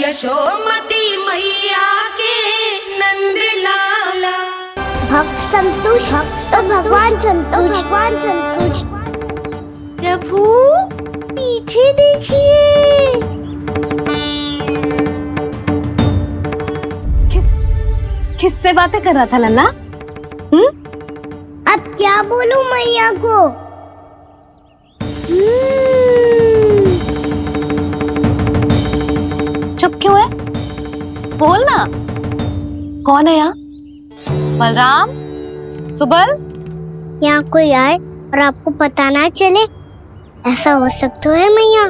यशोमती मैया के नंद लाला। भक्त संतुष्ट तो भगवान संतुष्ट। प्रभु पीछे देखिए। किससे बातें कर रहा था लल्ला? अब क्या बोलूं मैया को? चुप क्यों है? बोल ना। कौन है यहाँ? बलराम, सुबल? यहाँ कोई आए और आपको पता ना चले, ऐसा हो सकता है मैया?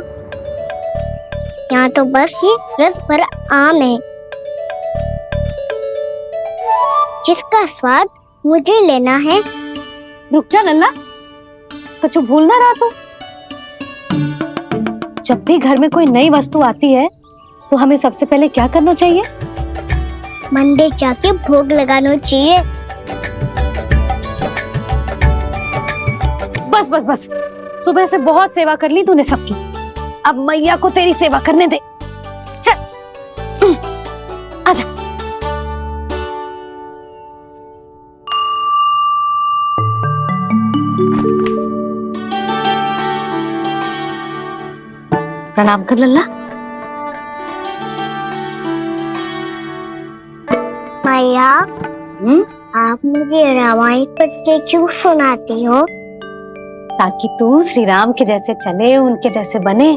यहाँ तो बस ये रस भरा आम है जिसका स्वाद मुझे लेना है। रुक जा लल्ला, कुछ भूल ना रहा तू। जब भी घर में कोई नई वस्तु आती है तो हमें सबसे पहले क्या करना चाहिए? मंदिर जाके भोग लगाना चाहिए। बस बस बस, सुबह से बहुत सेवा कर ली तूने सबकी, अब मैया को तेरी सेवा करने दे। चल आजा। प्रणाम कर लल्ला। मैया, आप मुझे रामायण पढ़ के क्यों सुनाती हो? ताकि तू श्री राम के जैसे चले, उनके जैसे बने।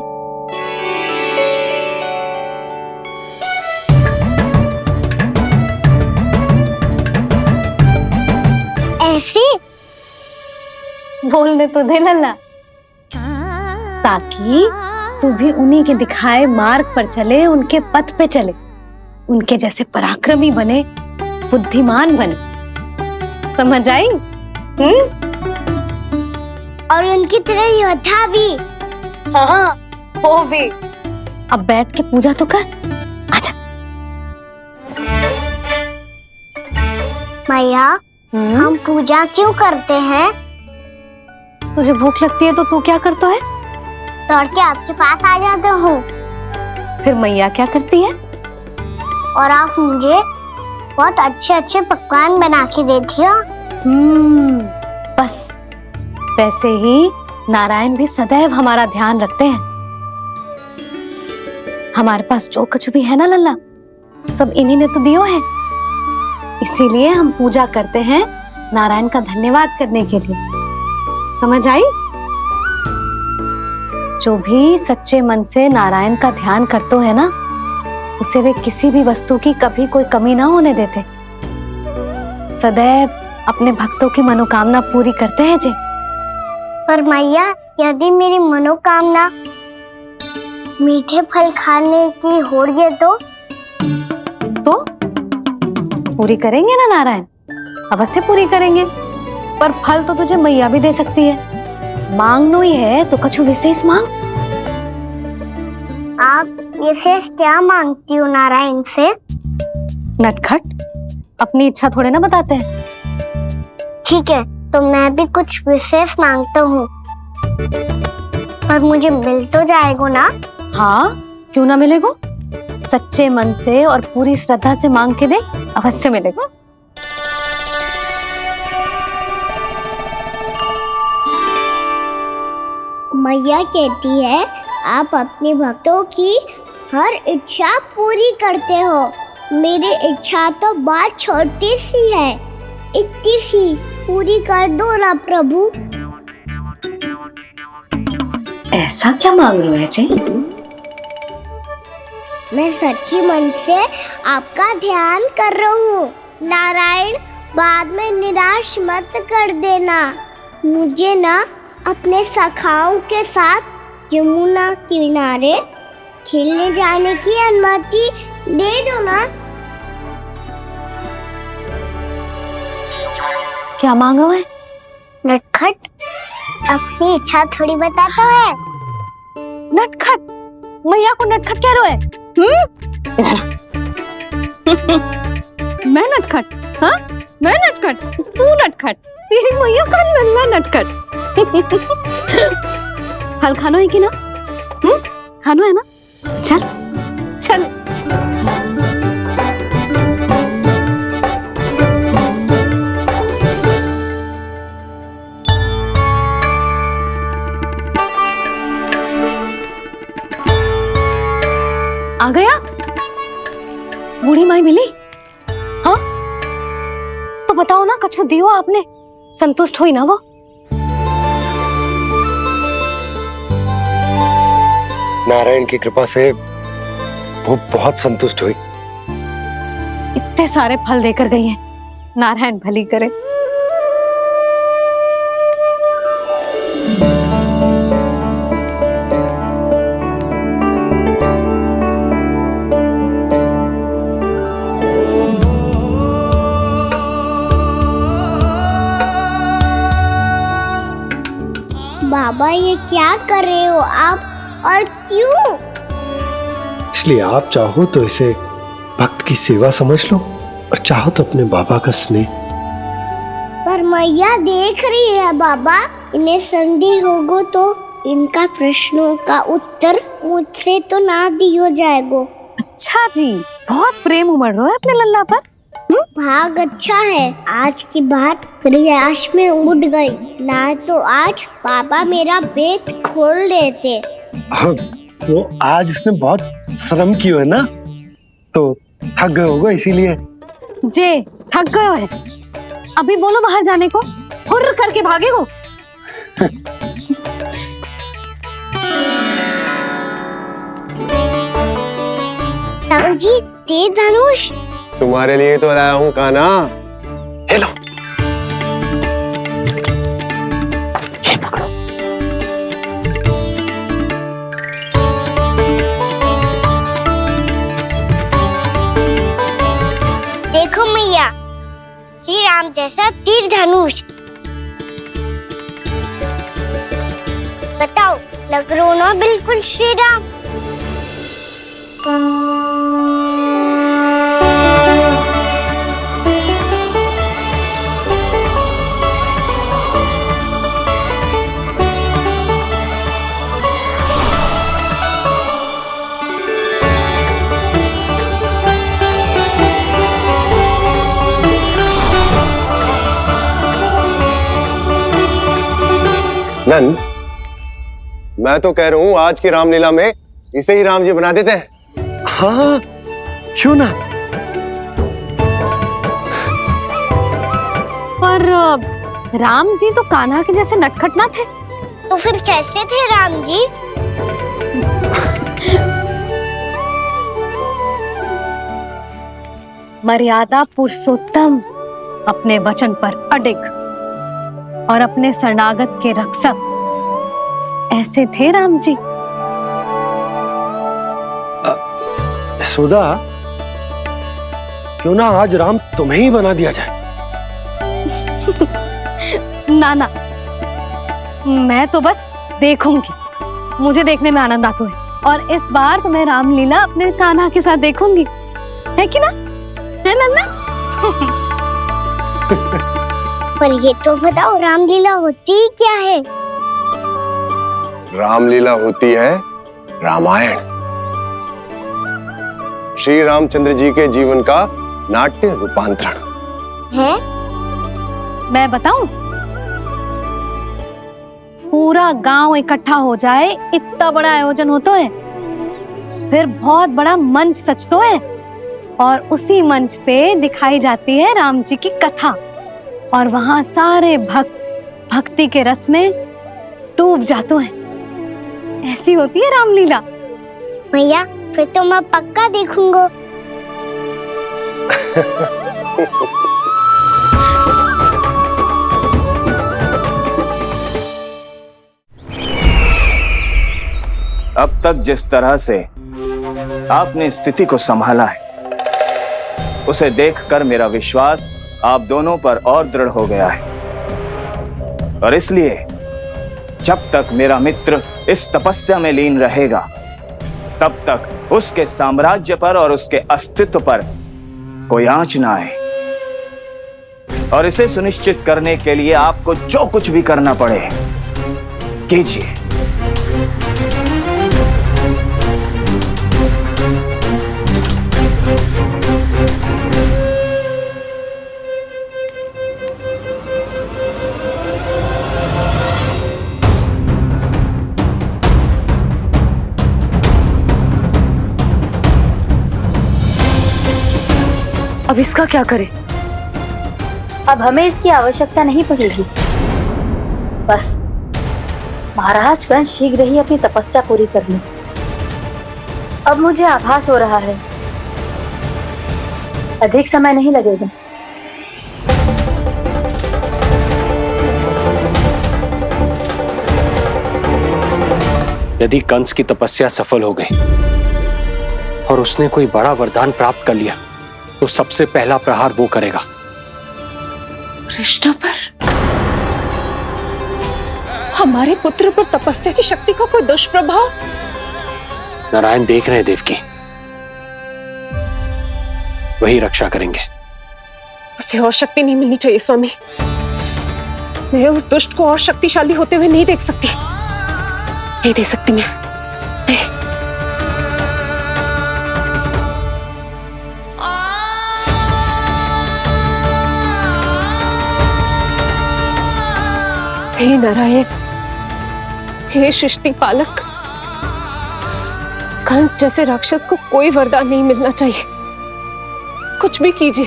ऐसे बोलने तो दे लल्ला, ताकि तू भी उन्हीं के दिखाए मार्ग पर चले, उनके पथ पे चले, उनके जैसे पराक्रमी बने, बुद्धिमान बने। समझ आई? और उनकी तरह योद्धा भी। हाँ, वो भी। अब बैठ के पूजा तो कर। आजा। मैया, हम पूजा क्यों करते हैं? तुझे भूख लगती है तो तू क्या करता है? दौड़ के आपके पास आ जाता हूँ। फिर मैया क्या करती है? और आप मुझे बहुत अच्छे अच्छे पकवान बना के देती हो। बस वैसे ही नारायण भी सदैव हमारा ध्यान रखते हैं। हमारे पास जो कुछ भी है ना लल्ला, सब इन्हीं ने तो दियो है। इसीलिए हम पूजा करते हैं नारायण का धन्यवाद करने के लिए। समझ आई? जो भी सच्चे मन से नारायण का ध्यान करते है ना, उसे वे किसी भी वस्तु की कभी कोई कमी ना होने देते। सदैव अपने भक्तों की मनोकामना पूरी करते हैं जी। पर मैया, यदि मेरी मनोकामना मीठे फल खाने की हो रही तो पूरी करेंगे ना नारायण? अवश्य पूरी करेंगे। पर फल तो तुझे मैया भी दे सकती है। मांगनो ही है तो कुछ विशेष मांग। आप विशेष क्या मांगती हो नारायण से? नटखट, अपनी इच्छा थोड़े ना बताते हैं। ठीक है, तो मैं भी कुछ विशेष मांगता हूँ, पर मुझे मिल तो जाएगा ना? हाँ, क्यों ना मिलेगा। सच्चे मन से और पूरी श्रद्धा से मांग के दे, अवश्य मिलेगा। मैया कहती है आप अपने भक्तों की हर इच्छा पूरी करते हो। मेरी इच्छा तो बहुत छोटी सी है, इतनी सी पूरी कर दो ना प्रभु। ऐसा क्या मांग रहे हैं जी? मैं सच्ची मन से आपका ध्यान कर रहा हूँ। नारायण, बाद में निराश मत कर देना। मुझे ना अपने सखाओं के साथ यमुना किनारे खेलने जाने की अनुमति दे दो ना। क्या मांग रहे हैं? नटखट, अपनी इच्छा थोड़ी बताता है। नटखट? मैया को नटखट कह रहे हैं? मैं नटखट? हाँ, मैं नटखट? तू नटखट? तेरी मैया का नन्ना नटखट। फल खाना है कि ना? खाना है ना? चल चल। आ गया? बूढ़ी माई मिली? हाँ तो बताओ ना, कछु दियो आपने, संतुष्ट हुई ना वो? नारायण की कृपा से वो बहुत संतुष्ट हुई। इतने सारे फल देकर गई हैं, नारायण भली करे। बाबा ये क्या कर रहे हो आप, और क्यों? इसलिए आप चाहो तो इसे भक्त की सेवा समझ लो, और चाहो तो अपने बाबा का स्नेह। पर मैया देख रही है बाबा, इन्हें संदेह होगो तो इनका प्रश्नों का उत्तर मुझसे तो ना दियो जाएगो। अच्छा जी, बहुत प्रेम उमड़ रहा है अपने लल्ला पर। भाग अच्छा है, आज की बात प्रयास में उड़ गई, ना तो आज पापा मेरा पेट खोल देते। वो आज उसने बहुत श्रम की है ना, तो थक गए होगा इसीलिए। जे थक गए है, अभी बोलो बाहर जाने को, हुर्र करके भागेगो। जी तेज धनुष तुम्हारे लिए तो लाया हूँ कान्हा। ये लो, ये पकड़ो। देखो मैया, श्री राम जैसा तीर धनुष। बताओ, लग रहा ना बिल्कुल श्री राम? नंद, मैं तो कह रहा हूँ आज की रामलीला में इसे ही राम जी बना देते हैं। हाँ क्यों ना। पर राम जी तो कान्हा के जैसे नटखट ना थे। तो फिर कैसे थे राम जी? मर्यादा पुरुषोत्तम, अपने वचन पर अडिग और अपने शरणागत के रक्षक, ऐसे थे राम जी। यशोदा, क्यों ना आज राम तुम्हें ही बना दिया जाए। ना ना, मैं तो बस देखूंगी, मुझे देखने में आनंद आता है, और इस बार तो मैं रामलीला अपने कान्हा के साथ देखूंगी, है कि ना, है लल्ला? पर ये तो बताओ, रामलीला होती क्या है? रामलीला होती है रामायण, श्री रामचंद्र जी के जीवन का नाट्य रूपांतरण है। मैं बताऊं, पूरा गांव इकट्ठा हो जाए, इतना बड़ा आयोजन होता है, फिर बहुत बड़ा मंच सजतो है, और उसी मंच पे दिखाई जाती है राम जी की कथा, और वहां सारे भक्त भक्ति के रस में डूब जाते हैं। ऐसी होती है रामलीला। भैया फिर तो मैं पक्का देखूंगा। अब तक जिस तरह से आपने स्थिति को संभाला है, उसे देखकर मेरा विश्वास आप दोनों पर और दृढ़ हो गया है, और इसलिए जब तक मेरा मित्र इस तपस्या में लीन रहेगा, तब तक उसके साम्राज्य पर और उसके अस्तित्व पर कोई आंच ना आए। और इसे सुनिश्चित करने के लिए आपको जो कुछ भी करना पड़े कीजिए। अब इसका क्या करें? अब हमें इसकी आवश्यकता नहीं पड़ेगी। बस महाराजगण शीघ्र ही अपनी तपस्या पूरी कर लें। अब मुझे आभास हो रहा है अधिक समय नहीं लगेगा। यदि कंस की तपस्या सफल हो गई और उसने कोई बड़ा वरदान प्राप्त कर लिया तो सबसे पहला प्रहार वो करेगा। कृष्ण पर? हमारे पुत्र पर तपस्या की शक्ति का कोई दुष्प्रभाव? नारायण देख रहे हैं देवकी, वही रक्षा करेंगे। उसे और शक्ति नहीं मिलनी चाहिए स्वामी। मैं उस दुष्ट को और शक्तिशाली होते हुए नहीं देख सकती, नहीं दे सकती मैं। हे नारायण, हे सृष्टि पालक, कंस जैसे राक्षस को कोई वरदान नहीं मिलना चाहिए। कुछ भी कीजिए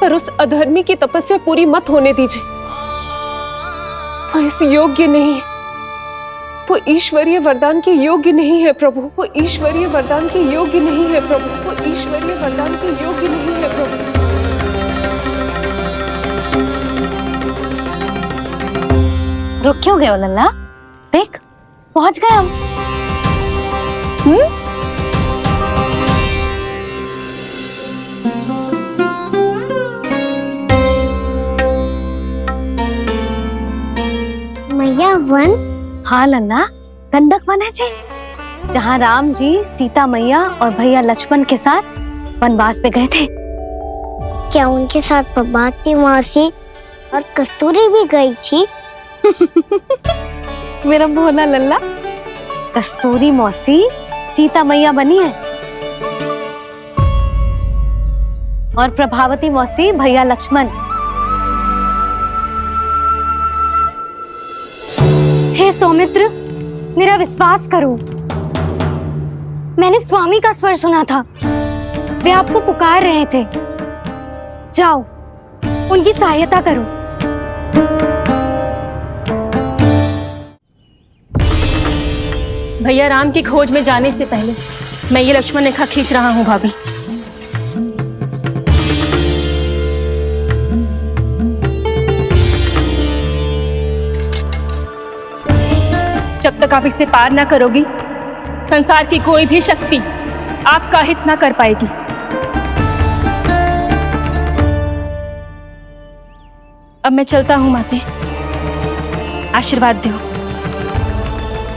पर उस अधर्मी की तपस्या पूरी मत होने दीजिए। वो इस योग्य नहीं है, वो ईश्वरीय वरदान के योग्य नहीं है प्रभु। वो ईश्वरीय वरदान के योग्य नहीं है प्रभु। वो ईश्वरीय वरदान के योग्य नहीं है प्रभु। रुक क्यों गए हो लल्ला? देख पहुंच गए हम। मैया वन? हाँ लल्ला, गंडक वन है जी, जहाँ राम जी सीता मैया और भैया लक्ष्मण के साथ वनवास पे गए थे। क्या उनके साथ पद्मावती मौसी और कस्तूरी भी गई थी? मेरा भोला लल्ला, कस्तूरी मौसी सीता मैया बनी है और प्रभावती मौसी भैया लक्ष्मण। हे सौमित्र, मेरा विश्वास करो, मैंने स्वामी का स्वर सुना था। वे आपको पुकार रहे थे। जाओ, उनकी सहायता करो। भैया राम की खोज में जाने से पहले मैं ये लक्ष्मण रेखा खींच रहा हूँ भाभी। जब तक आप इसे पार ना करोगी, संसार की कोई भी शक्ति आपका हित ना कर पाएगी। अब मैं चलता हूँ माते, आशीर्वाद दो।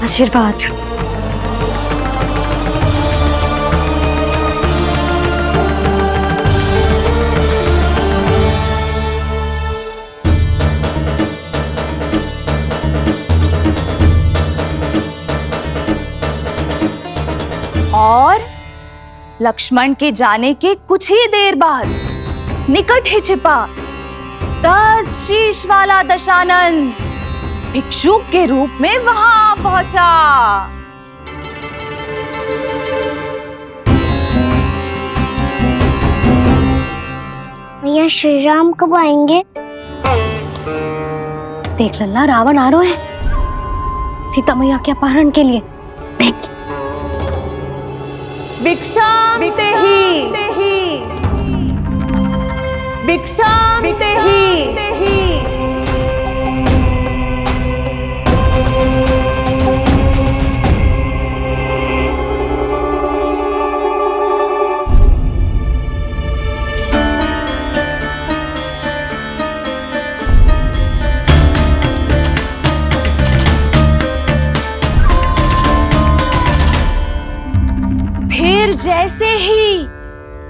आशीर्वाद। और लक्ष्मण के जाने के कुछ ही देर बाद निकट ही छिपा 10 शीश वाला दशानन भिक्षुक के रूप में वहां पहुंचा। भैया श्री राम कब आएंगे? देख लल्ला, रावण आ रहा है सीता मैया के अपहरण के लिए। देख, भिक्षाम तेहि, भिक्षाम तेहि। फिर जैसे ही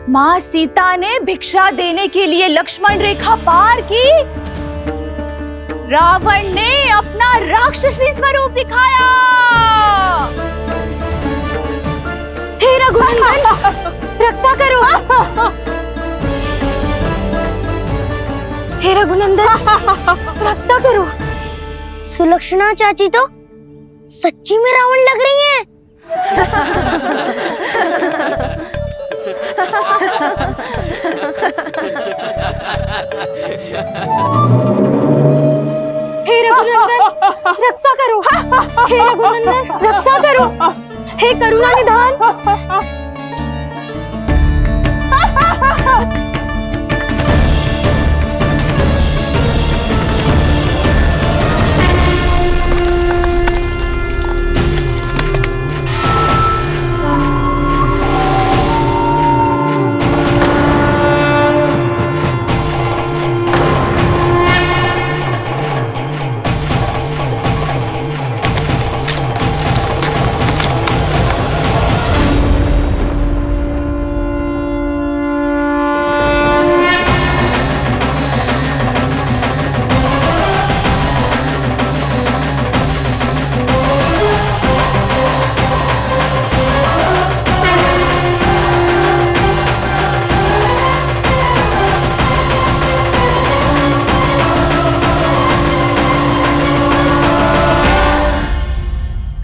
माँ सीता ने भिक्षा देने के लिए लक्ष्मण रेखा पार की, रावण ने अपना राक्षसी स्वरूप दिखाया। हे रघुनंदन, रक्षा करो। हे रघुनंदन, रक्षा करो। सुलक्षणा चाची तो सच्ची में रावण लग रही हैं। रक्षा करो। हे रघुनंदन रक्षा करो। हे करुणा निधान।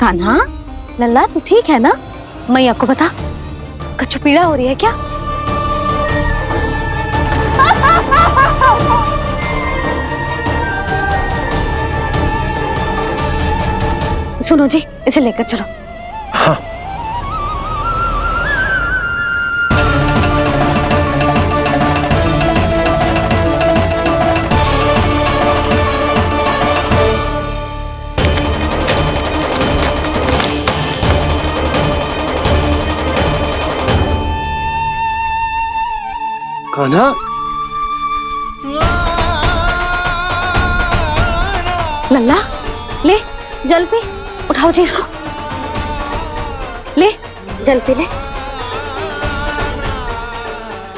कान्हा, लल्ला तू ठीक है ना? मैया को बता, कछु पीड़ा हो रही है क्या? सुनो जी, इसे लेकर चलो। हाँ। कान्हा, लल्ला ले जल पी, उठाओ जी इसको, ले जल पी ले।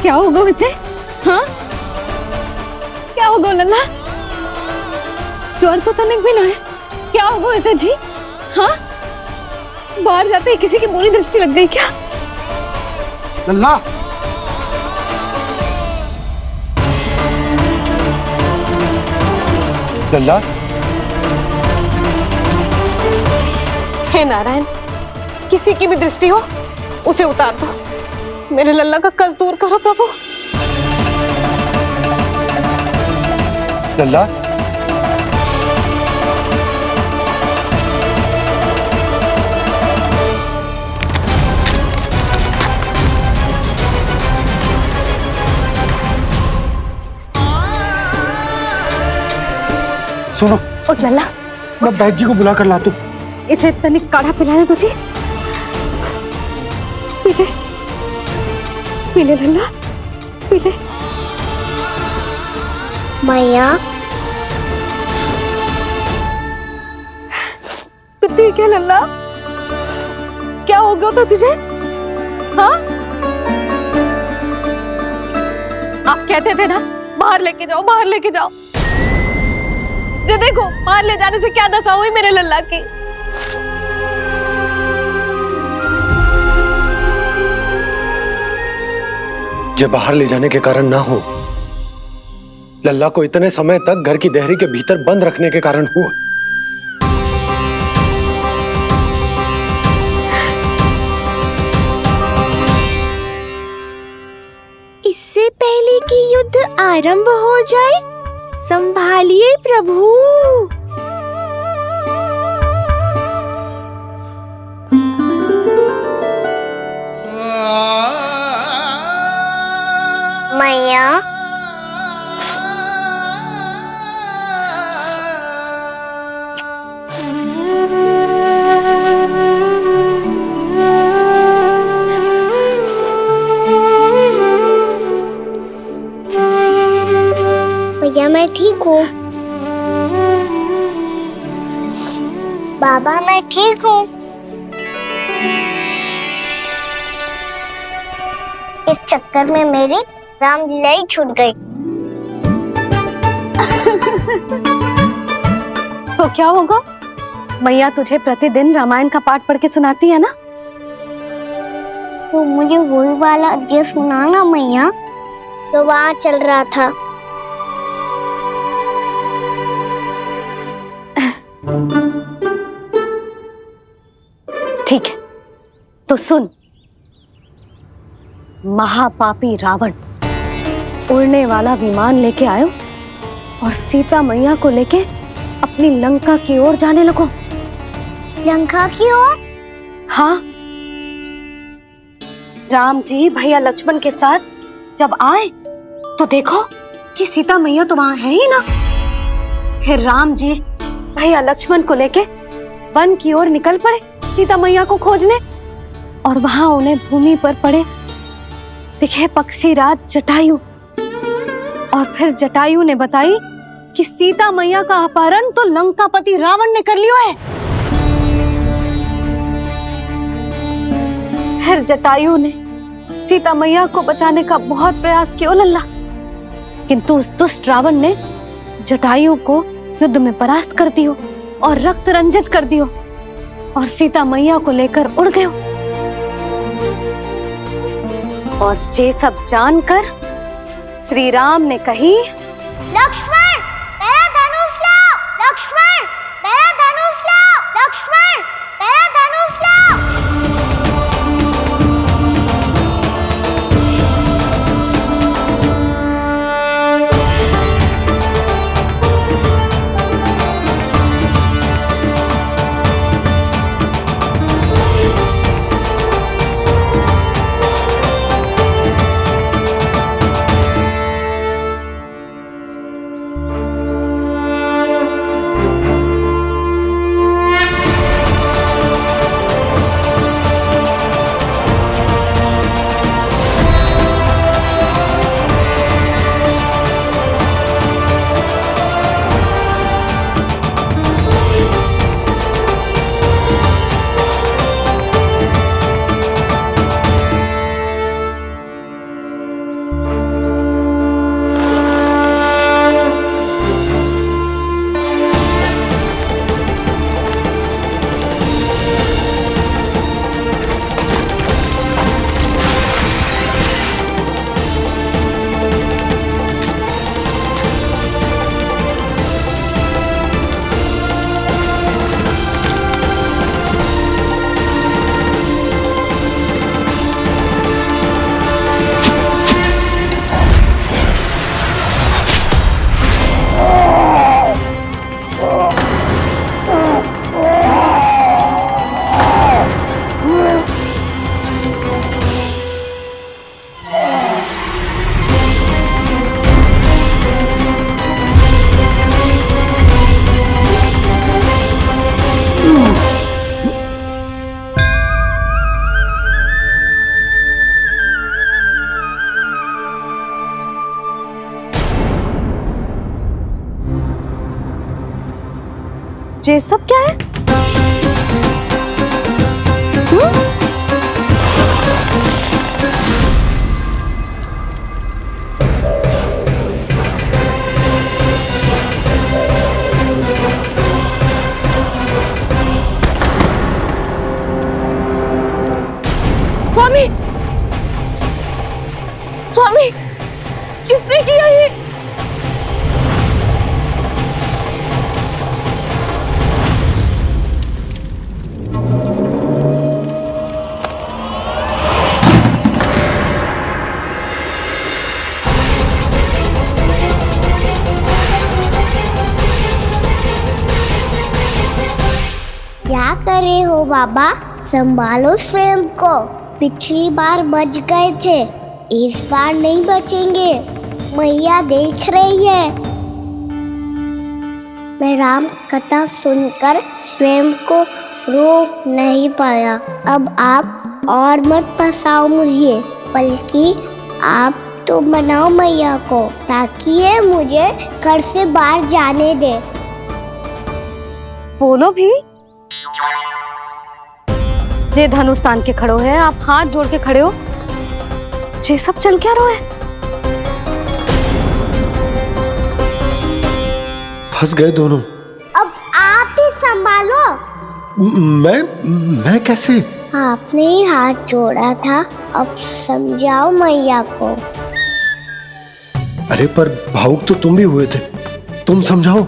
क्या होगा उसे? हाँ क्या होगा लल्ला? ज्वर तो तनिक भी ना है, क्या होगा उसे जी? हाँ बाहर जाते ही किसी की बुरी दृष्टि लग गई क्या? लल्ला, लल्ला, हे नारायण, किसी की भी दृष्टि हो उसे उतार दो। मेरे लल्ला का कष्ट दूर करो प्रभु। लल्ला, सुनो, उठ लल्ला, मैं बैद जी को बुला कर लाता हूँ। इसे तनिक काढ़ा पिलाने तुझे। पीले पीले लल्ला, पीले। मैया तो ठीक है लल्ला, क्या हो गया था तुझे? हाँ आप कहते थे ना बाहर लेके जाओ, बाहर लेके जाओ। जे देखो बाहर ले जाने से क्या दशा हुई मेरे लल्ला की। जे बाहर ले जाने के कारण ना हो, लल्ला को इतने समय तक घर की देहरी के भीतर बंद रखने के कारण हुआ। इससे पहले कि युद्ध आरंभ हो जाए, संभालिए प्रभु। मैया भैया मैं ठीक हूँ। बाबा मैं ठीक हूँ। इस चक्कर में मेरी रामलीला ही छूट गई। तो क्या होगा? मैया तुझे प्रतिदिन रामायण का पाठ पढ़ के सुनाती है ना? तो मुझे वही वाला अध्याय सुनाना मैया, तो वहाँ चल रहा था। ठीक है तो सुन। महापापी रावण उड़ने वाला विमान लेके आयो और सीता मैया को लेके अपनी लंका की ओर जाने लगो। लंका की ओर? हाँ, राम जी भैया लक्ष्मण के साथ जब आए तो देखो कि सीता मैया तो वहां है ही ना। फिर राम जी भैया लक्ष्मण को लेके वन की ओर निकल पड़े सीता मैया को खोजने, और वहां उन्हें भूमि पर पड़े दिखे पक्षी राज जटायु। और फिर जटायु ने बताई कि सीता मैया का अपहरण तो लंकापति रावण ने कर लियो है। फिर जटायु ने सीता मैया को बचाने का बहुत प्रयास किया लल्ला, किंतु उस दुष्ट रावण ने जटायु को युद्ध में परास्त कर दियो और रक्त रंजित कर दियो और सीता मैया को लेकर उड़ गयो। और ये सब जानकर श्री राम ने कही, लक्ष्मण मेरा धनुष लाओ, लक्ष्मण मेरा धनुष लाओ, लक्ष्मण मेरा धनुष लाओ। ये सब क्या है? स्वामी, स्वामी, किसने किया ये? क्या कर रहे हो बाबा? संभालो स्वयं को। पिछली बार बच गए थे, इस बार नहीं बचेंगे। मैया देख रही है। मैं राम कथा सुनकर स्वयं को रोक नहीं पाया। अब आप और मत फंसाओ मुझे, बल्कि आप तो मनाओ मैया को, ताकि ये मुझे घर से बाहर जाने दे। बोलो भी। जे धनुष तान के खड़ो है, आप हाथ जोड़ के खड़े हो, ये सब चल क्या रहा है? फंस गए दोनों। अब आप ही संभालो। मैं कैसे? आपने ही हाथ जोड़ा था, अब समझाओ मैया को। अरे पर भावुक तो तुम भी हुए थे, तुम समझाओ।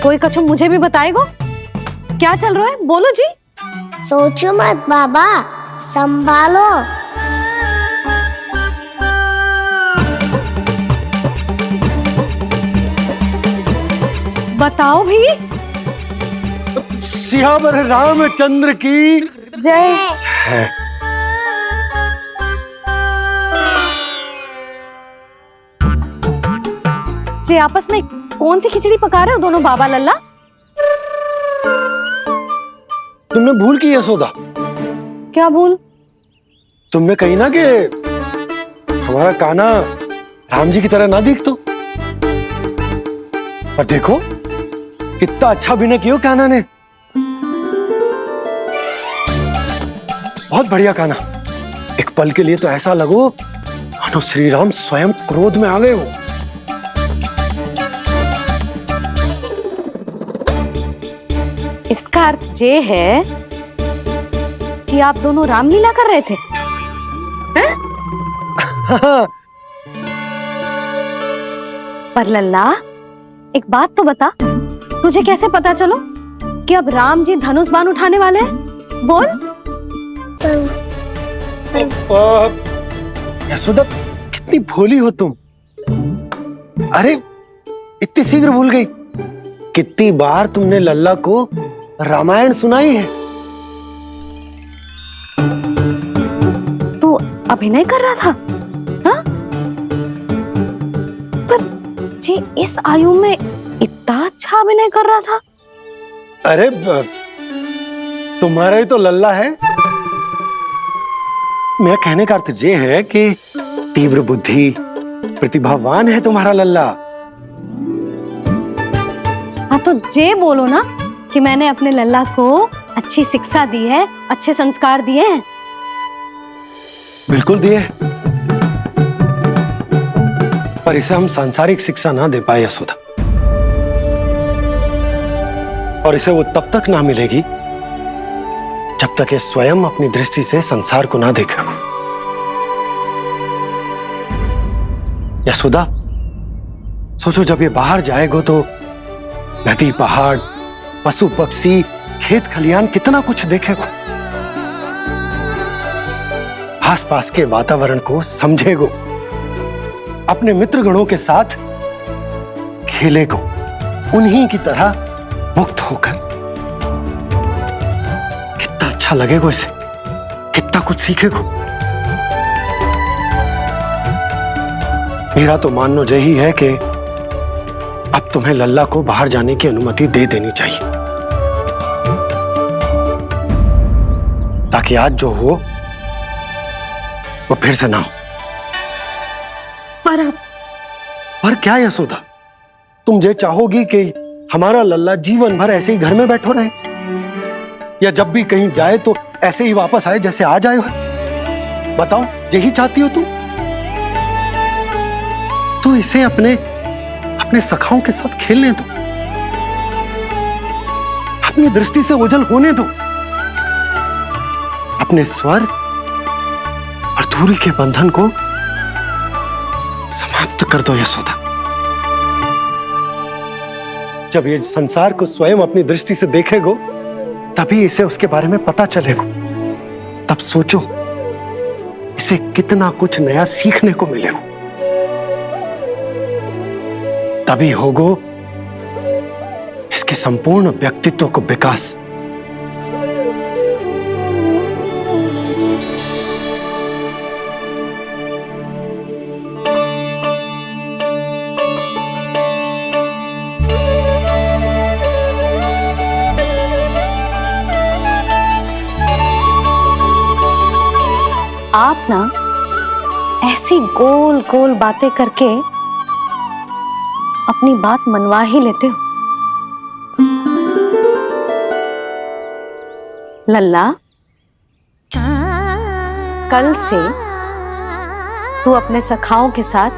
कोई कछु मुझे भी बताएगो? क्या चल रहा है? बोलो जी। सोचो मत बाबा, संभालो। बताओ भी। सियावर रामचंद्र की जय। जी आपस में कौन सी खिचड़ी पका रहे हो दोनों बाबा लल्ला? तुमने भूल की यशोदा? क्या भूल? तुमने कही ना कि हमारा कान्हा राम जी की तरह ना दिख तो। पर देखो कितना अच्छा अभिनय किया कान्हा ने। बहुत बढ़िया कान्हा। एक पल के लिए तो ऐसा लगो मानो श्री राम स्वयं क्रोध में आ गए हो। इसका अर्थ ये है कि आप दोनों रामलीला कर रहे थे? पर लल्ला एक बात तो बता, तुझे कैसे पता चलो कि अब राम जी धनुष बाण उठाने वाले हैं? बोल। यशोदा कितनी भोली हो तुम। अरे इतनी शीघ्र भूल गई। कितनी बार तुमने लल्ला को रामायण सुनाई है। तू अभिनय कर रहा था? हाँ? पर जी इस आयु में इतना अच्छा अभिनय कर रहा था? अरे तुम्हारा ही तो लल्ला है। मेरा कहने का अर्थ ये है कि तीव्र बुद्धि, प्रतिभावान है तुम्हारा लल्ला। हाँ तो ये बोलो ना कि मैंने अपने लल्ला को अच्छी शिक्षा दी है, अच्छे संस्कार दिए हैं। बिल्कुल दिए, पर इसे हम सांसारिक शिक्षा ना दे पाए यशोदा। और इसे वो तब तक ना मिलेगी जब तक ये स्वयं अपनी दृष्टि से संसार को ना देखेगा। यशोदा सोचो, जब ये बाहर जाएगा तो नदी, पहाड़, पशु पक्षी, खेत खलियान कितना कुछ देखेगा। आसपास के वातावरण को समझेगो, अपने मित्रगणों के साथ खेलेगो, उन्हीं की तरह मुक्त होकर। कितना अच्छा लगेगा इसे, कितना कुछ सीखेगो। मेरा तो मानना यही है कि अब तुम्हें लल्ला को बाहर जाने की अनुमति दे देनी चाहिए, ताकि आज जो हो वो फिर से ना हो। पर क्या यशोदा, तुम ये चाहोगी कि हमारा लल्ला जीवन भर ऐसे ही घर में बैठो रहे, या जब भी कहीं जाए तो ऐसे ही वापस आए जैसे आज आए हो? बताओ, यही चाहती हो तुम? तो इसे अपने सखाओं के साथ खेलने दो, अपनी दृष्टि से ओझल होने दो, अपने स्वर और दूरी के बंधन को समाप्त कर दो यशोदा। जब ये संसार को स्वयं अपनी दृष्टि से देखेगो, तभी इसे उसके बारे में पता चलेगा। तब सोचो इसे कितना कुछ नया सीखने को मिलेगा। तभी होगो इसके संपूर्ण व्यक्तित्व को विकास। आप ना ऐसी गोल गोल बातें करके अपनी बात मनवा ही लेते हो। लल्ला, कल से तू अपने सखाओं के साथ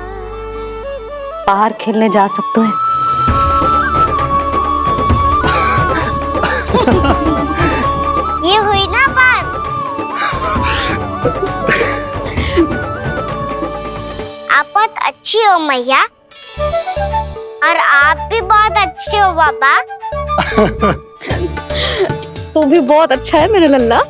बाहर खेलने जा सकते हैं। ये हुई ना बात। आप बहुत अच्छी हो मैया, और आप भी बहुत अच्छे हो बाबा। तू भी बहुत अच्छा है मेरा लल्ला।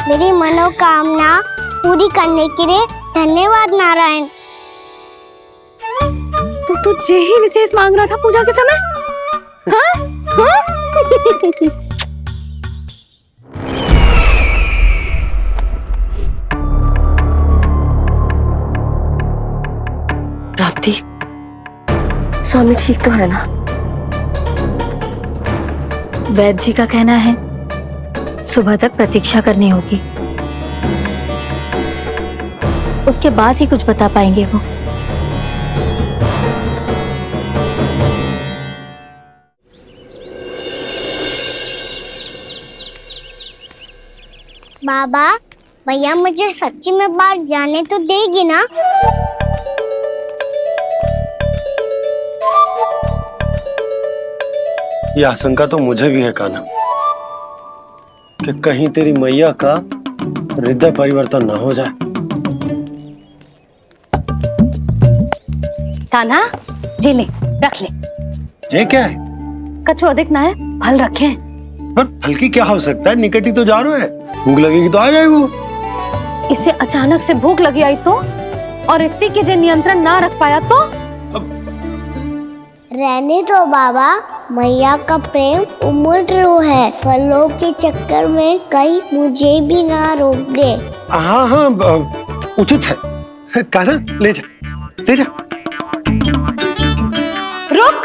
मेरी मनोकामना पूरी करने के लिए धन्यवाद नारायण। तुझे ही विशेष मांग रहा था पूजा के समय? हाँ? हाँ? प्राप्ति, स्वामी ठीक तो है ना? वैद्य जी का कहना है सुबह तक प्रतीक्षा करनी होगी, उसके बाद ही कुछ बता पाएंगे वो। बाबा, भैया मुझे सच्ची में बाहर जाने तो देगी ना? ये आशंका तो मुझे भी है कान्हा कि कहीं तेरी मैया का हृदय परिवर्तन न हो जाए। कान्हा, जी ले, रख ले। ये क्या है? कछु अधिक ना है, फल रखे। पर फल की क्या आवश्यकता है? निकट ही तो जा रहे हैं, भूख लगेगी तो आ जाएगी वो। इसे अचानक से भूख लगी आई तो, और इतनी के जे नियंत्रण ना रख पाया तो? रहने दो बाबा, मैया का प्रेम उमड़ है, फलों के चक्कर में कहीं मुझे भी ना रोक दे। हाँ हाँ, उचित है। कान्हा, ले जा, ले जा। रुक!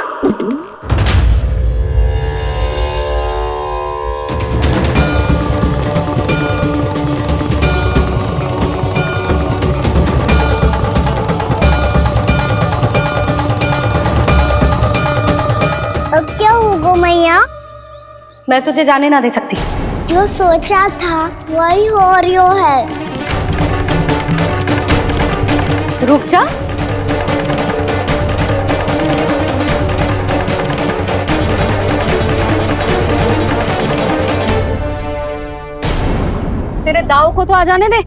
अब क्या होगा मैया? मैं तुझे जाने ना दे सकती। जो सोचा था वही हो रही है। रुक जा। तेरे दाव को तो आ जाने दे,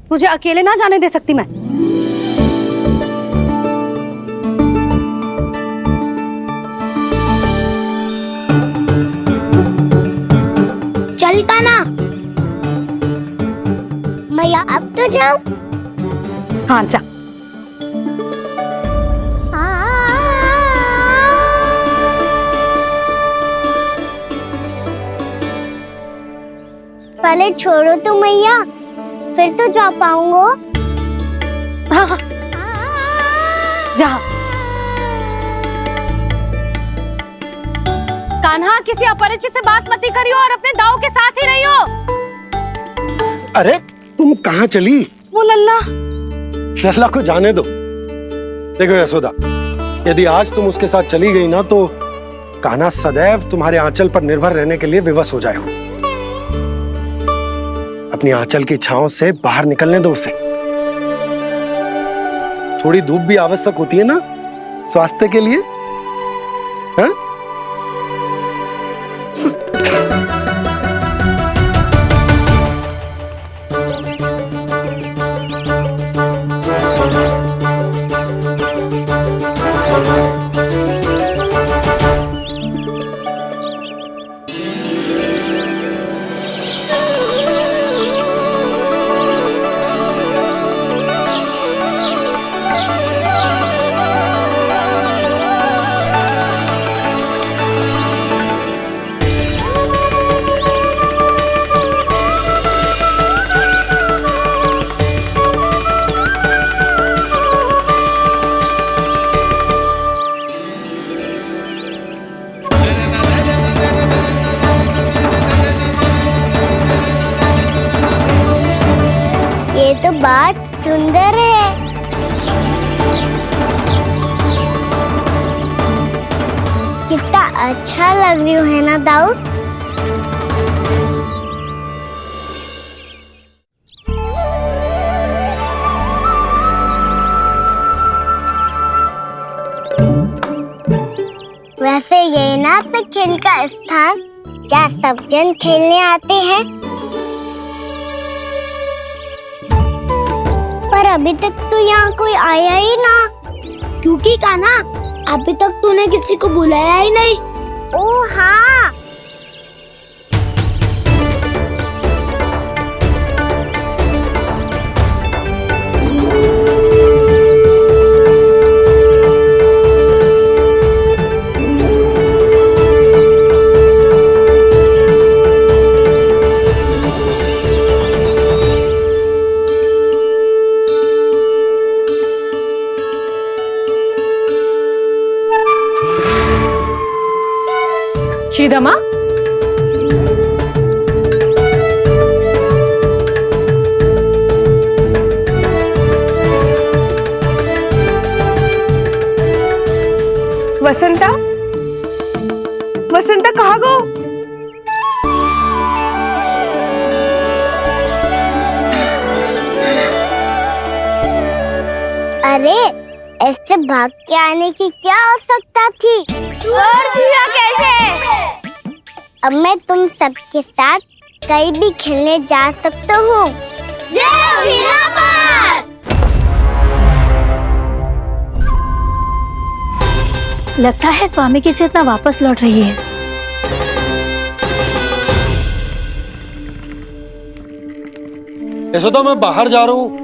तुझे अकेले ना जाने दे सकती मैं। चलता ना मैया, अब तो जाओ। हाँ जा। पहले छोड़ो तो मैया, फिर तो जा पाऊंगा। हाँ हाँ, जा। कान्हा, किसी अपरिचित से बात मत करियो और अपने दाव के साथ ही रहियो। अरे तुम कहाँ चली? वो लल्ला। लल्ला को जाने दो। देखो यशोदा, यदि आज तुम उसके साथ चली गई ना तो कान्हा सदैव तुम्हारे आंचल पर निर्भर रहने के लिए विवश हो जाएगा। अपनी आंचल की छांव से बाहर निकलने दो उसे। थोड़ी धूप भी आवश्यक होती है ना स्वास्थ्य के लिए, हाँ? ये तो बात सुंदर है। कितना अच्छा लग रही है ना दाऊद? वैसे ये ना अपने खेल का स्थान जहाँ सब जन खेलने आते हैं, पर अभी तक तो यहाँ कोई आया ही ना। क्योंकि कान्हा, अभी तक तूने किसी को बुलाया ही नहीं। ओह हाँ, श्रीदामा, वसंता, वसंता कहाँ गो? अरे ऐसे भाग के आने की क्या आवश्यकता थी? कैसे? अब मैं तुम सबके साथ कहीं भी खेलने जा सकता हूँ। जय वीरापाल! लगता है स्वामी की चेतना वापस लौट रही है। यशोदा, मैं बाहर जा रहा हूँ।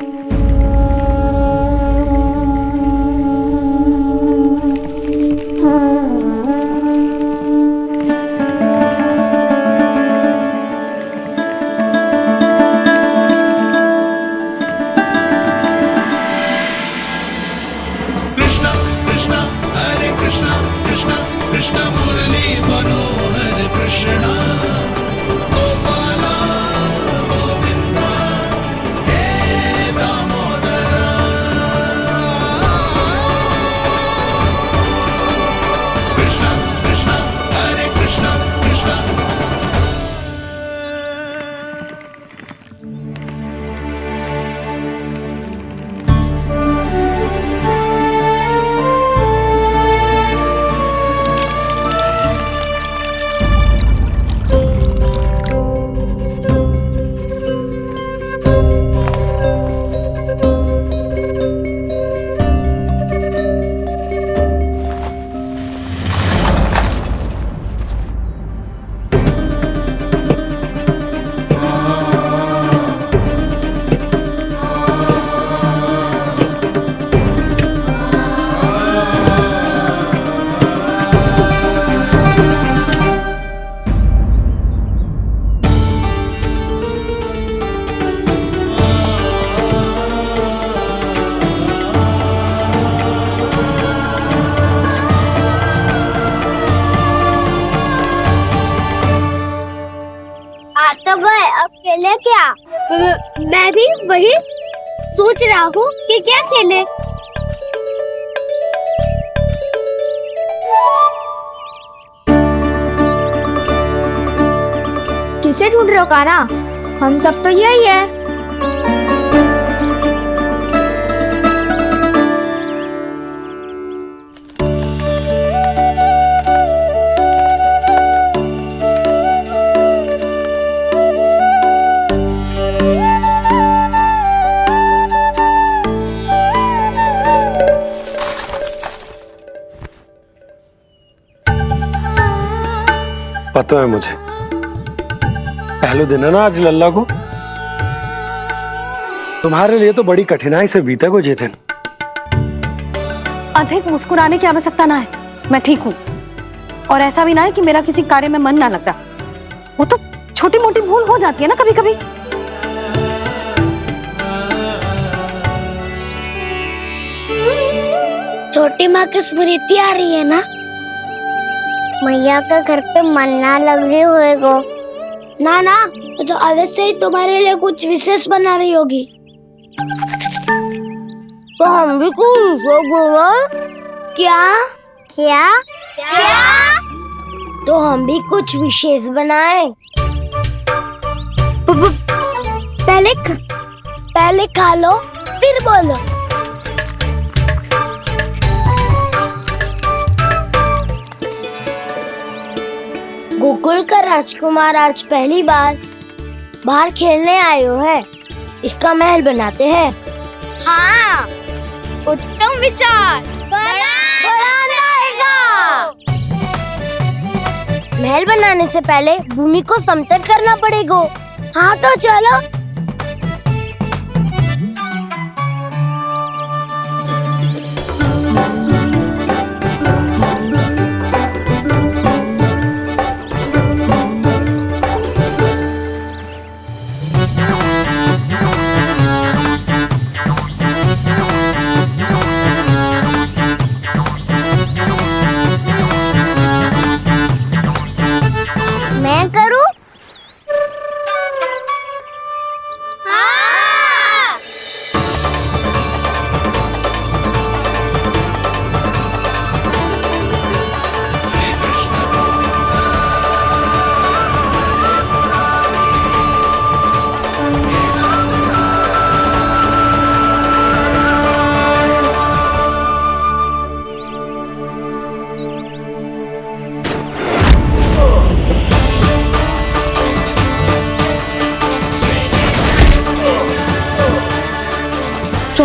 तो गए, अब खेले क्या? मैं भी वही सोच रहा हूँ कि क्या खेले। किसे ढूंढ रहे हो काना? हम सब तो यही है। पता है मुझे, पहले दिन है ना आज लल्ला को। तुम्हारे लिए तो बड़ी कठिनाई से बीता को चेतन। अधिक मुस्कुराने की आवश्यकता ना है, मैं ठीक हूँ। और ऐसा भी ना है कि मेरा किसी कार्य में मन ना लग रहा। वो तो छोटी मोटी भूल हो जाती है ना कभी कभी। छोटी माँ की स्मृति आ रही है ना? मैया का घर पे मन ना लग रही होएगो। ना ना, तो अवश्य ही तुम्हारे लिए कुछ विशेष बना रही होगी। तो हम भी कुछ क्या क्या क्या? तो हम भी कुछ विशेष बनाए। पहले खा लो फिर बोलो। गोकुल का राजकुमार आज पहली बार बाहर खेलने आए हो है, इसका महल बनाते हैं। हाँ, उत्तम विचार। बड़ा रहेगा। महल बनाने से पहले भूमि को समतल करना पड़ेगा। हाँ तो चलो।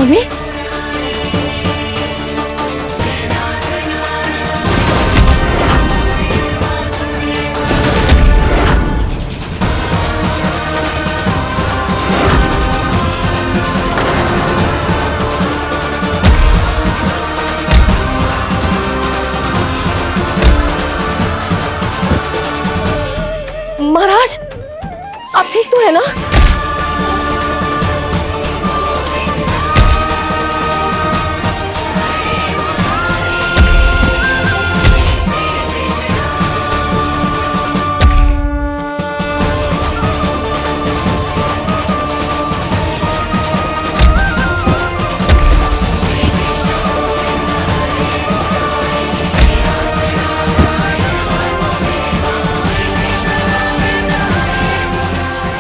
स्वामी, महाराज आप ठीक तो है ना?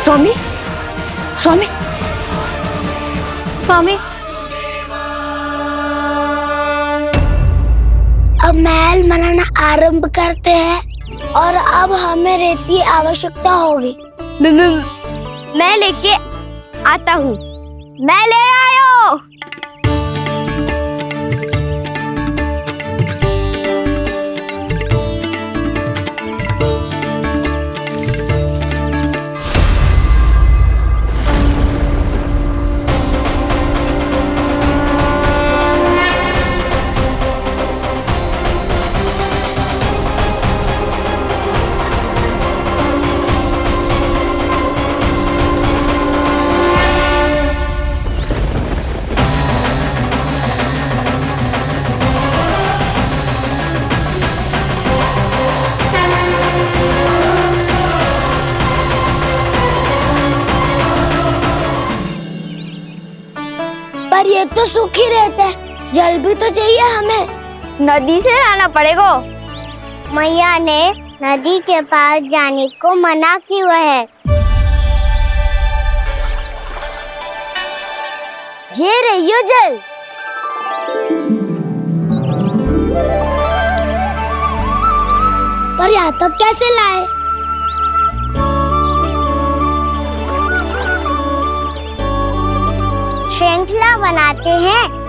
स्वामी, स्वामी, स्वामी, अब महल बनाना आरंभ करते हैं और अब हमें रेत की आवश्यकता होगी। मैं लेके आता हूँ। मैं ले आयो। पर ये तो सूखी रहता है, जल भी तो चाहिए हमें। नदी से लाना पड़ेगा। मैया ने नदी के पास जाने को मना किया है। ये रहियो जल। पर यहाँ तक कैसे लाए? श्रृंखला बनाते हैं।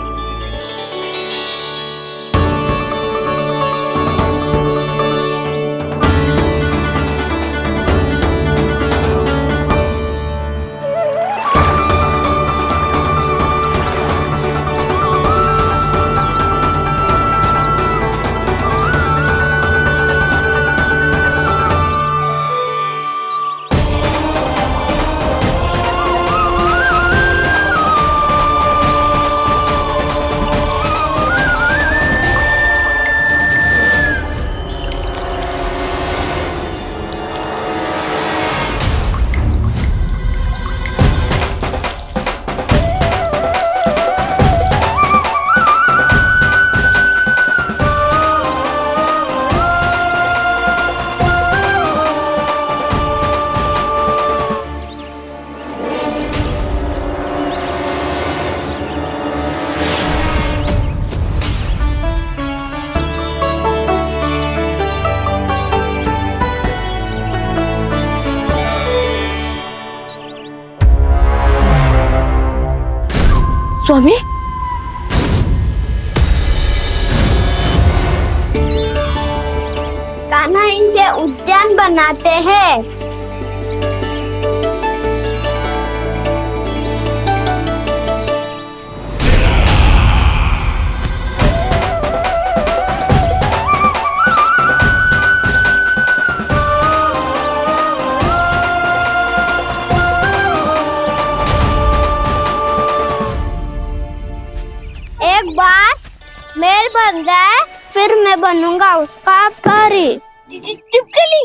स्वामी, कान्हा इनसे उद्यान बनाते हैं। एक बार मेल बन जाए फिर मैं बनूंगा उसका परी। चुपकली।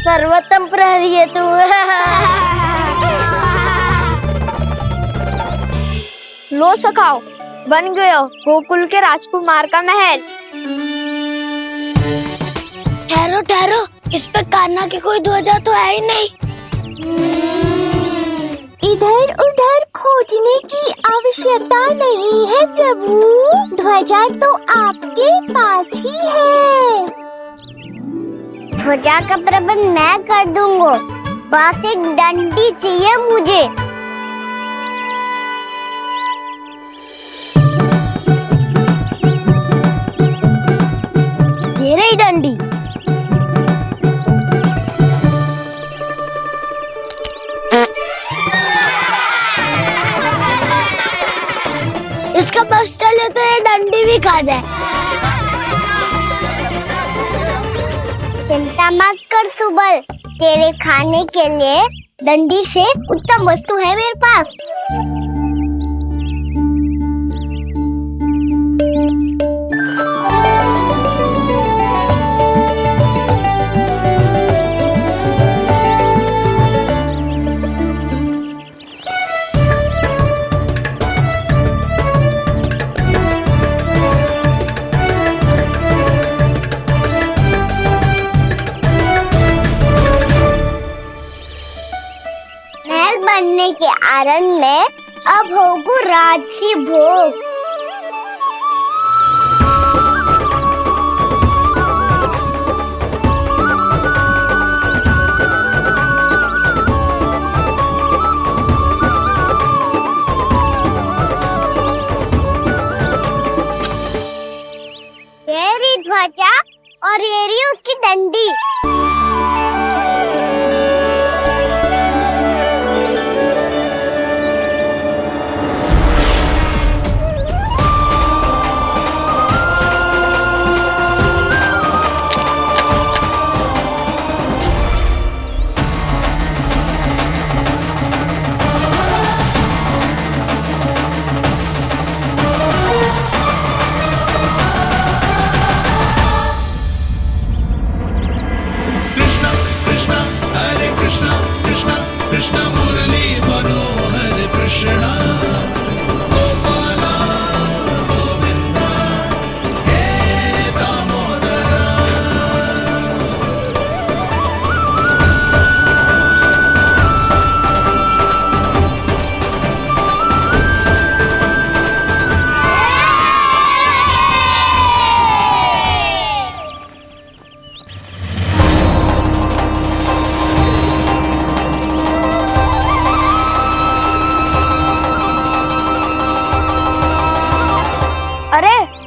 सर्वोत्तम प्रहरी है तू। लो सखाओ, बन गयो गोकुल के राजकुमार का महल। ठहरो ठहरो, इस पे कान्हा की कोई ध्वजा तो है ही नहीं। इधर उधर खोजने की आवश्यकता नहीं है प्रभु, ध्वजा तो आपके पास ध्वजा का प्रबंध मैं कर दूंगा। बस एक डंडी चाहिए मुझे। ये रही डंडी। इसका बस चले तो ये डंडी भी खा जाए। चिंता मत कर सुबल, तेरे खाने के लिए डंडी से उत्तम वस्तु है मेरे पास। बनने के आनंद में अब होगू राजसी भोग। ये रही ध्वजा और ये रही उसकी डंडी।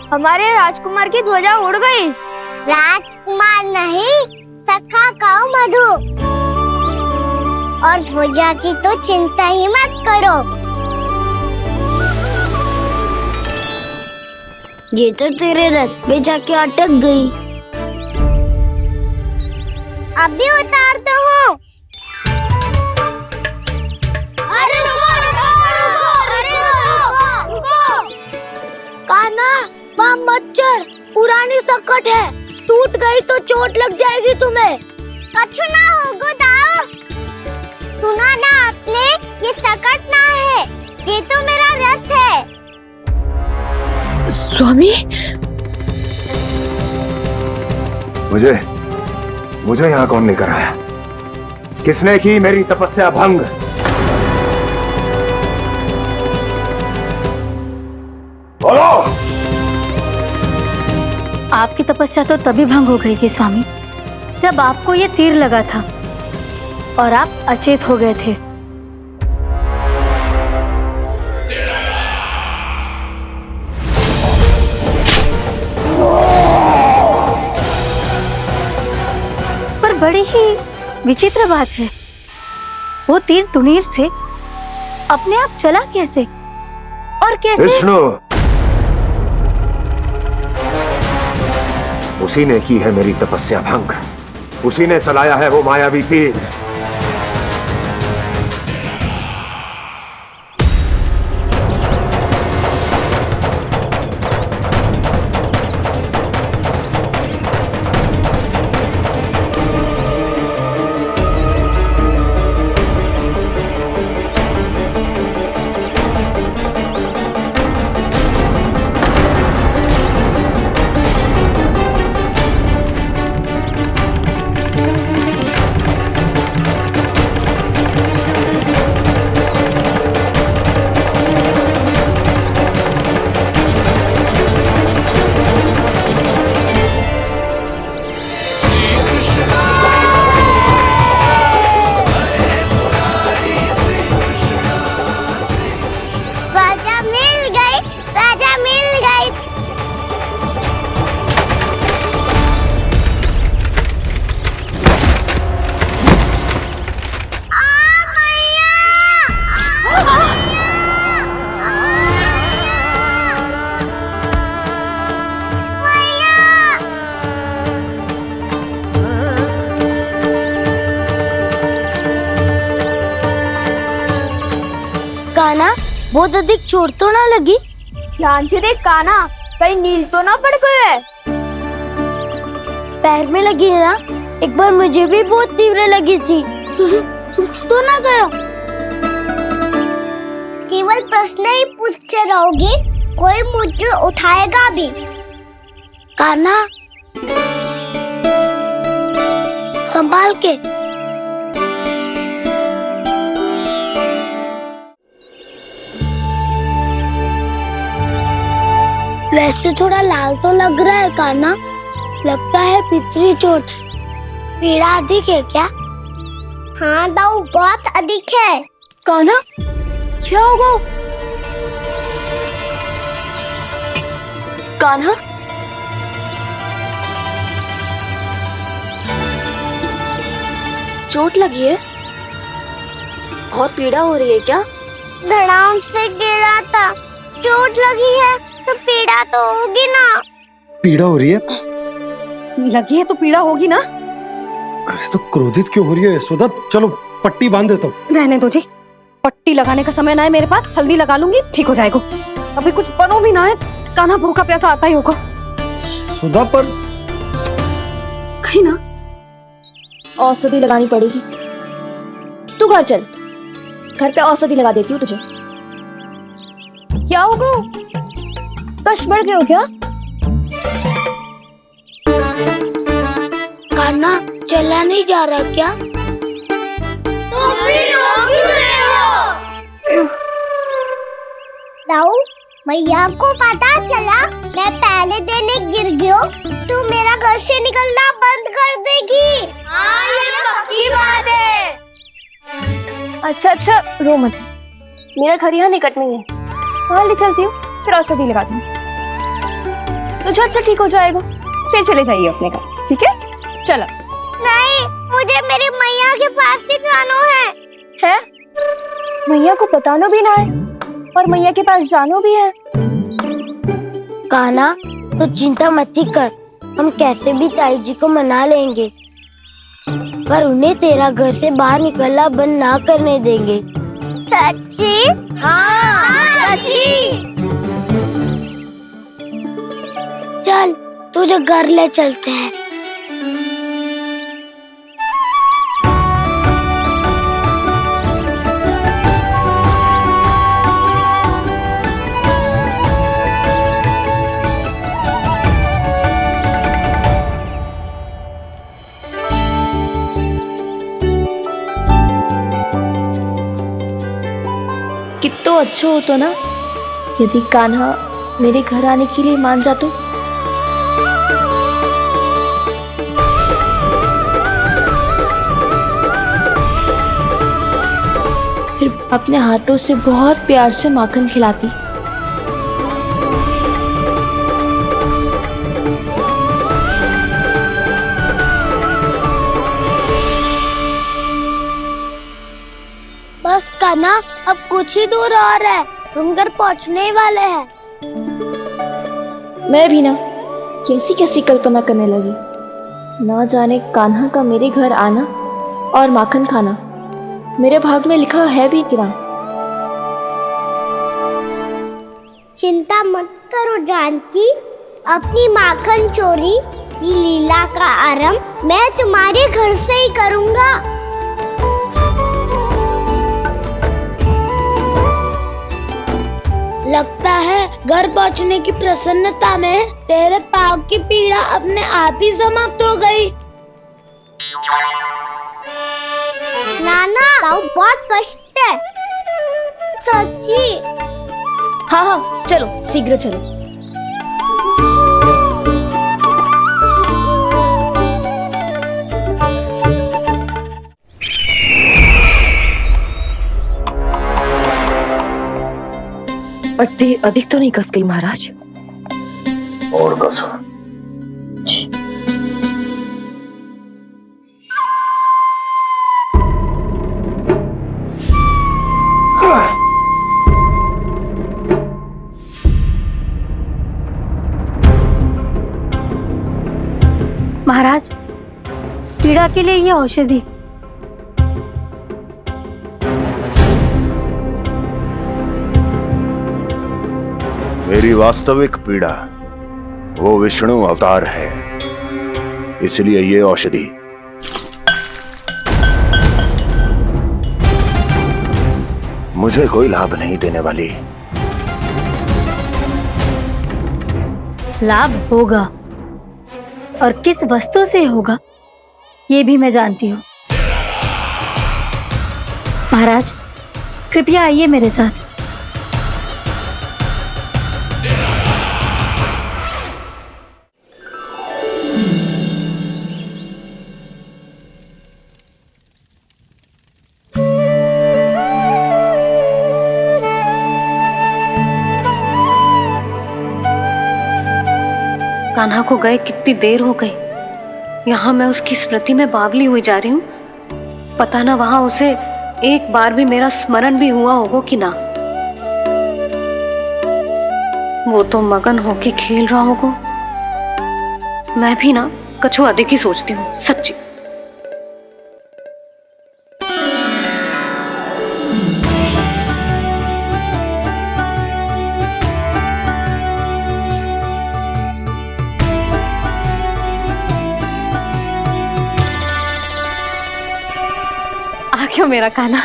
हमारे राजकुमार की ध्वजा उड़ गई। राजकुमार नहीं, सखा काऊ मधु। और ध्वजा की तो चिंता ही मत करो। ये तो तेरे रथ पे जाके अटक गई। अभी उतारता हूँ। अरे कान्हा, वहाँ मत चढ़, पुरानी सकट है, टूट गई तो चोट लग जाएगी तुम्हें। कछु ना होगा दाऊ। सुना ना आपने, ये सकट ना है, ये तो मेरा रथ है। स्वामी, मुझे यहाँ कौन लेकर आया? किसने की मेरी तपस्या भंग? बोलो। आपकी तपस्या तो तभी भंग हो गई थी स्वामी, जब आपको ये तीर लगा था और आप अचेत हो गए थे। पर बड़ी ही विचित्र बात है, वो तीर तुनीर से अपने आप चला कैसे और कैसे? विष्णु, उसी ने की है मेरी तपस्या भंग, उसी ने चलाया है वो मायावी तीर। बहुत अधिक चोट तो ना लगी? ध्यान से देख कान्हा, कहीं नील तो ना पड़ गए है। पैर में लगी है ना? एक बार मुझे भी बहुत तीव्र लगी थी। सूझ तो ना गया? केवल प्रश्न ही पूछते रहोगे, कोई मुझे उठाएगा भी? कान्हा, संभाल के। वैसे थोड़ा लाल तो लग रहा है कान्हा, लगता है पितरी चोट। पीड़ा अधिक है क्या? हाँ दाऊ, बहुत अधिक है। कान्हा, क्या होगा? कान्हा, चोट लगी है? बहुत पीड़ा हो रही है क्या? धड़ाम से गिरा था, चोट लगी है तो पीड़ा तो होगी ना। पीड़ा हो रही है? लगी है तो पीड़ा होगी ना। अरे तो क्रोधित क्यों हो रही है यशोदा? चलो पट्टी बांध देता हूँ। रहने दो जी, पट्टी लगाने का समय ना है मेरे पास, हल्दी लगा लूंगी, ठीक हो जाएगा। अभी कुछ बनो भी ना है, कान्हा भूखा प्यासा आता ही होगा। सुधा पर कहीं ना औषधि लगानी पड़ेगी। तू घर चल, घर पे औषधि लगा देती हूँ तुझे। क्या होगा? कष्ट बढ़ गए हो क्या? कान्हा चला नहीं जा रहा क्या? तो फिर रो क्यों रहे हो? दाऊ, मैया को पता चला मैं पहले दिन ही गिर गया तो मेरा घर से निकलना बंद कर देगी। हाँ, ये पक्की बात है। अच्छा, रो मत। मेरा घर यहाँ निकट में है, वहाँ ले चलती हूँ, फिर औषधि लगा दूंगी। तो झट से ठीक हो जाएगा, फिर चले जाइए अपने घर, ठीक है? चलो। नहीं, मुझे मेरी मैया के पास ही जाना है। मैया को बताना भी ना है और मैया के पास जानो भी है। कान्हा, तो चिंता मत ही कर, हम कैसे भी ताई जी को मना लेंगे, पर उन्हें तेरा घर से बाहर निकलना बंद ना करने देंगे। सच्ची? हाँ, सच्ची। चल, तुझे घर ले चलते हैं। कितना अच्छा होता ना यदि कान्हा मेरे घर आने के लिए मान जातो। फिर अपने हाथों से बहुत प्यार से माखन खिलाती। बस कान्हा, अब कुछ ही दूर और है, हम घर पहुँचने ही वाले हैं। मैं भी ना कैसी कैसी कल्पना करने लगी। ना जाने कान्हा का मेरे घर आना और माखन खाना मेरे भाग में लिखा है भी कि ना। चिंता मत करो जानकी, अपनी माखन चोरी की लीला का आरंभ मैं तुम्हारे घर से ही करूँगा। लगता है घर पहुंचने की प्रसन्नता में तेरे पाँव की पीड़ा अपने आप ही समाप्त हो गई। नाना, पाँव बहुत कष्ट है। सच्ची? हाँ, चलो शीघ्र चलो। पट्टी अधिक तो नहीं कस गई महाराज? और कसो। महाराज, पीड़ा के लिए ये औषधि। मेरी वास्तविक पीड़ा वो विष्णु अवतार है, इसलिए ये औषधि मुझे कोई लाभ नहीं देने वाली। लाभ होगा, और किस वस्तु से होगा ये भी मैं जानती हूँ। महाराज, कृपया आइए मेरे साथ। कान्हा को गए कितनी देर हो गई। यहाँ मैं उसकी स्मृति में बावली हुई जा रही हूँ। पता ना वहां उसे एक बार भी मेरा स्मरण भी हुआ होगा कि ना। वो तो मगन होके खेल रहा होगा। मैं भी ना कछु अधिक ही सोचती हूँ, सच्ची। आ क्यों मेरा कान्हा?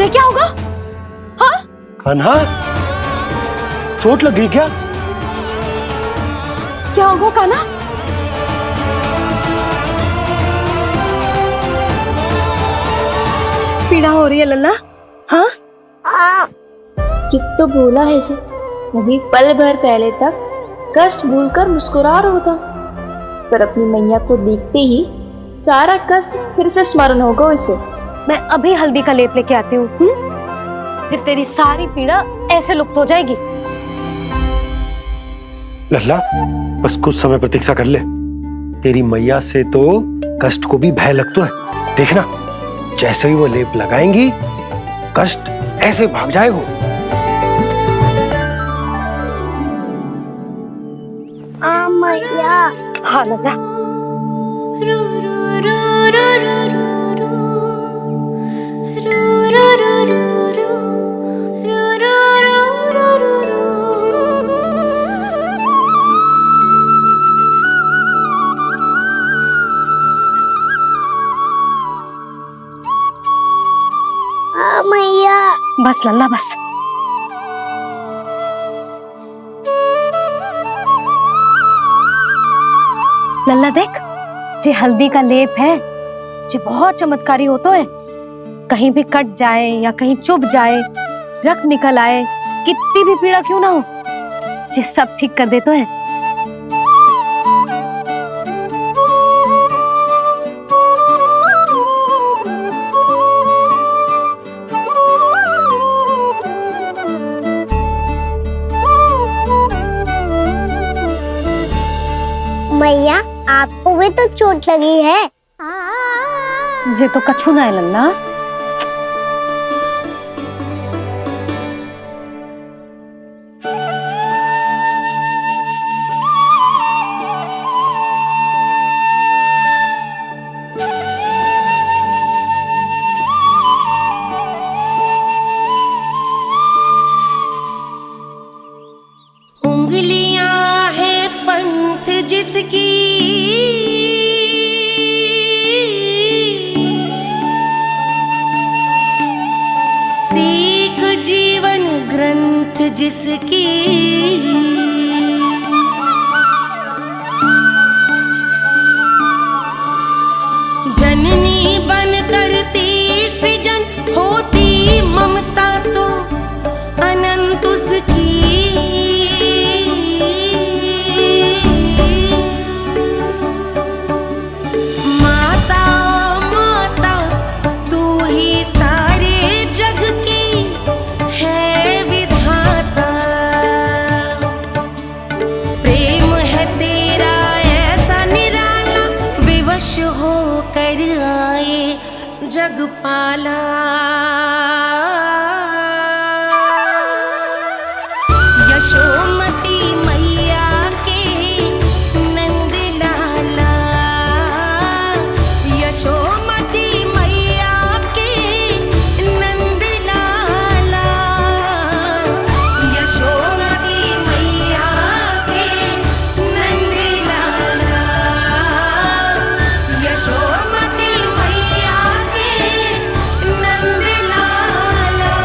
क्या होगा? हाँ? कान्हा, चोट लग गई क्या? क्या होगा कान्हा? पीड़ा हो रही है लल्ला? हाँ? चित्त तो भूला है जी। अभी पल भर पहले तक कष्ट भूलकर मुस्कुरा रहा था, पर अपनी मैया को देखते ही सारा कष्ट फिर से स्मरण होगा उसे। मैं अभी हल्दी का लेप लेके आती हूँ। फिर तेरी सारी पीड़ा ऐसे लुप्त हो जाएगी। लल्ला, बस कुछ समय प्रतीक्षा कर ले। तेरी मैया से तो कष्ट को भी भय लगता है। देखना, जैसे ही वो लेप लगाएंगी, कष्ट ऐसे भाग जाएगा। मैया। हाँ लल्ला। मैया। बस लल्ला बस। लल्ला देख, जे हल्दी का लेप है, जे बहुत चमत्कारी होता है। कहीं भी कट जाए या कहीं चुभ जाए, रक्त निकल आए, कितनी भी पीड़ा क्यों ना हो, जे सब ठीक कर देता है। मैया, आपको भी तो चोट लगी है। जे तो कछु ना है लल्ला। उंगलियां है पंथ जिसकी, सीख जीवन ग्रंथ जिसकी, जननी बनकर तीर होकर आए जगपाला। यशोमती मैया के नंद लाला, यशोमती मैया के नंद लाला, यशोमती मैया के नंद लाला, यशोमती मैया के नंद लाला।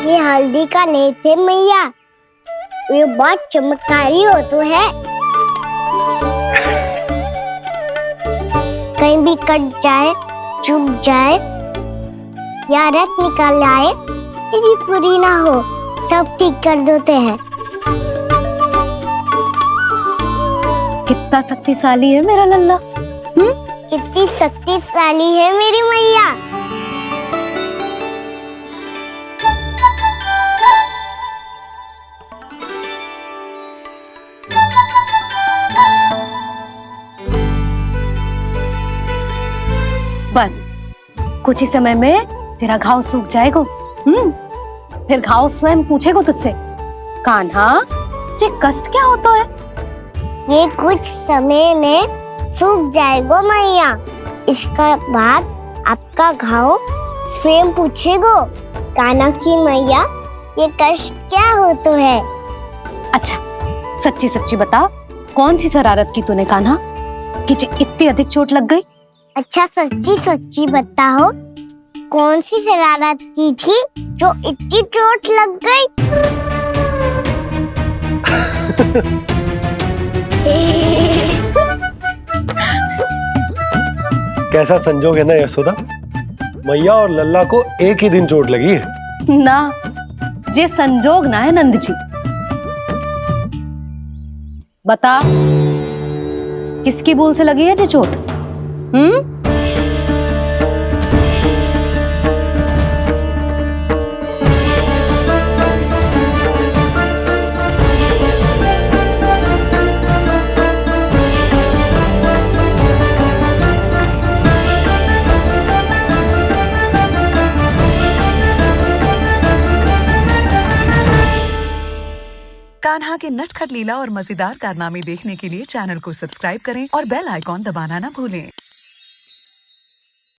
ये हल्दी का लेप है मैया, ये बहुत चमत्कारी हो तो है। कहीं भी कट जाए, चुभ जाए या रक्त निकल आए, ये भी पूरी ना हो, सब ठीक कर देते हैं। कितना शक्तिशाली है मेरा लल्ला। कितनी शक्तिशाली है मेरी मैया। बस कुछ ही समय में तेरा घाव सूख जाएगा। फिर घाव स्वयं पूछेगा तुझसे, कान्हा ये कष्ट क्या होता है? ये कुछ समय में सूख जाएगा मैया। इसका बाद आपका घाव स्वयं पूछेगो, कान्हा की मैया ये कष्ट क्या हो तो है। अच्छा सच्ची सच्ची बता, कौन सी शरारत की तूने कान्हा कि इतनी अधिक चोट लग गई? अच्छा सच्ची सच्ची बताओ, कौन सी शरारत की थी जो इतनी चोट लग गई? कैसा संजोग है ना यशोदा, मैया और लल्ला को एक ही दिन चोट लगी है। ना ये संजोग ना है नंद जी। बता किसकी भूल से लगी है ये चोट? कान्हा के नटखट लीला और मजेदार कारनामे देखने के लिए चैनल को सब्सक्राइब करें और बेल आइकॉन दबाना ना भूलें।